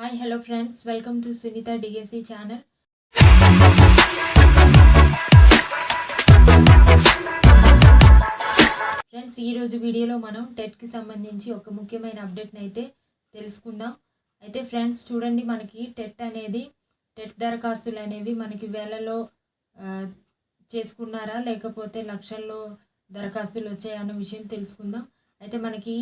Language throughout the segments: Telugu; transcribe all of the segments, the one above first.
Hi hello friends, welcome to Sunitha DSC channel. Friends, ఈరోజు వీడియోలో మనం టెట్కి సంబంధించి ఒక ముఖ్యమైన అప్డేట్ని అయితే తెలుసుకుందాం. అయితే ఫ్రెండ్స్ చూడండి, మనకి టెట్ దరఖాస్తులు అనేవి మనకి వేలలో చేసుకున్నారా లేకపోతే లక్షల్లో దరఖాస్తులు వచ్చాయన్న విషయం తెలుసుకుందాం. అయితే మనకి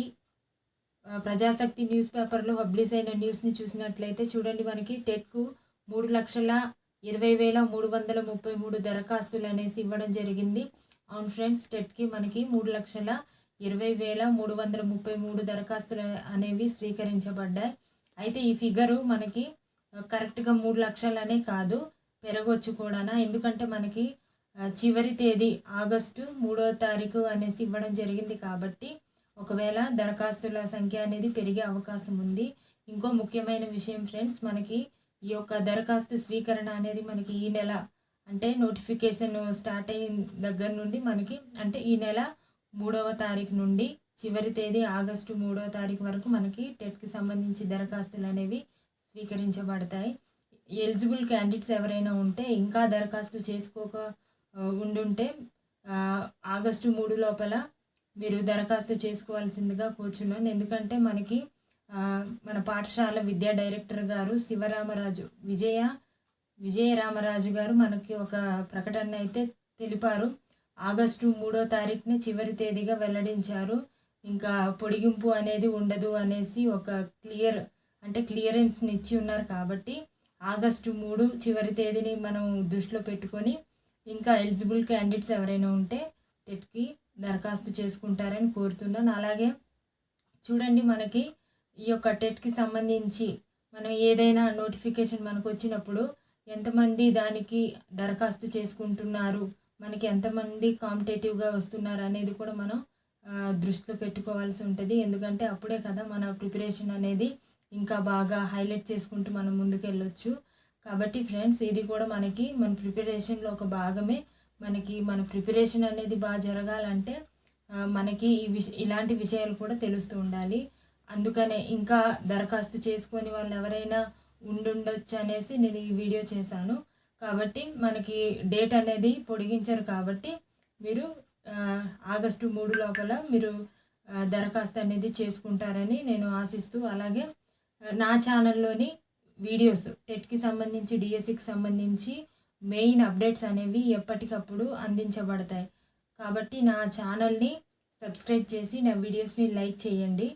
ప్రజాశక్తి న్యూస్ పేపర్లో పబ్లిష్ అయిన న్యూస్ని చూసినట్లయితే చూడండి, మనకి టెట్కు 3,20,333 దరఖాస్తులు అనేసి ఇవ్వడం జరిగింది. అవును ఫ్రెండ్స్, టెట్కి మనకి 3,20,333 దరఖాస్తులు అనేవి స్వీకరించబడ్డాయి. అయితే ఈ ఫిగరు మనకి కరెక్ట్గా 3 లక్షలనే కాదు, పెరగవచ్చు కూడా. ఎందుకంటే మనకి చివరి తేదీ ఆగస్టు 3వ తారీఖు అనేసి ఇవ్వడం జరిగింది. కాబట్టి ఒకవేళ దరఖాస్తుల సంఖ్య అనేది పెరిగే అవకాశం ఉంది. ఇంకో ముఖ్యమైన విషయం ఫ్రెండ్స్, మనకి ఈ యొక్క దరఖాస్తు స్వీకరణ అనేది మనకి ఈ నెల అంటే నోటిఫికేషన్ స్టార్ట్ అయిన దగ్గర నుండి మనకి అంటే ఈ నెల 3వ తారీఖు నుండి చివరి తేదీ ఆగస్టు 3వ తారీఖు వరకు మనకి టెట్కి సంబంధించి దరఖాస్తులు అనేవి స్వీకరించబడతాయి. ఎలిజిబుల్ క్యాండిడేట్స్ ఎవరైనా ఉంటే ఇంకా దరఖాస్తు చేసుకోక ఉండుంటే ఆగస్టు 3 లోపల మీరు దరఖాస్తు చేసుకోవాల్సిందిగా కోరుచున్నాను. ఎందుకంటే మనకి మన పాఠశాల విద్యా డైరెక్టర్ గారు విజయరామరాజు గారు మనకి ఒక ప్రకటన అయితే తెలిపారు. ఆగస్టు 3వ తారీఖున చివరి తేదీగా వెల్లడించారు. ఇంకా పొడిగింపు అనేది ఉండదు అనేసి ఒక క్లియరెన్స్ని ఇచ్చి ఉన్నారు. కాబట్టి ఆగస్టు 3 చివరి తేదీని మనం దృష్టిలో పెట్టుకొని ఇంకా ఎలిజిబుల్ క్యాండిడేట్స్ ఎవరైనా ఉంటే టెట్కి దరఖాస్తు చేసుకుంటారని కోరుతున్నాను. అలాగే చూడండి, మనకి ఈ యొక్క టెట్కి సంబంధించి మనం ఏదైనా నోటిఫికేషన్ మనకు వచ్చినప్పుడు ఎంతమంది దానికి దరఖాస్తు చేసుకుంటున్నారు, మనకి ఎంతమంది కాంపిటేటివ్గా వస్తున్నారు అనేది కూడా మనం దృష్టిలో పెట్టుకోవాల్సి ఉంటుంది. ఎందుకంటే అప్పుడే కదా మన ప్రిపరేషన్ అనేది ఇంకా బాగా హైలైట్ చేసుకుంటూ మనం ముందుకు వెళ్ళొచ్చు. కాబట్టి ఫ్రెండ్స్, ఇది కూడా మనకి మన ప్రిపరేషన్లో ఒక భాగమే. మన ప్రిపరేషన్ అనేది బాగా జరగాలంటే మనకి ఇలాంటి విషయాలు కూడా తెలుస్తూ ఉండాలి. అందుకనే ఇంకా దరఖాస్తు చేసుకొని వాళ్ళు ఎవరైనా ఉండొచ్చు అనేసి నేను ఈ వీడియో చేశాను. కాబట్టి మనకి డేట్ అనేది పొడిగించారు. కాబట్టి మీరు ఆగస్టు 3 లోపల మీరు దరఖాస్తు అనేది చేసుకుంటారని నేను ఆశిస్తూ, అలాగే నా ఛానల్లోని వీడియోస్ టెట్కి సంబంధించి డిఎస్సికి సంబంధించి మెయిన్ అప్డేట్స్ అనేవి ఎప్పటికప్పుడు అందించబడతాయి. కాబట్టి నా ఛానల్ని సబ్స్క్రైబ్ చేసి నా వీడియోస్ని లైక్ చేయండి.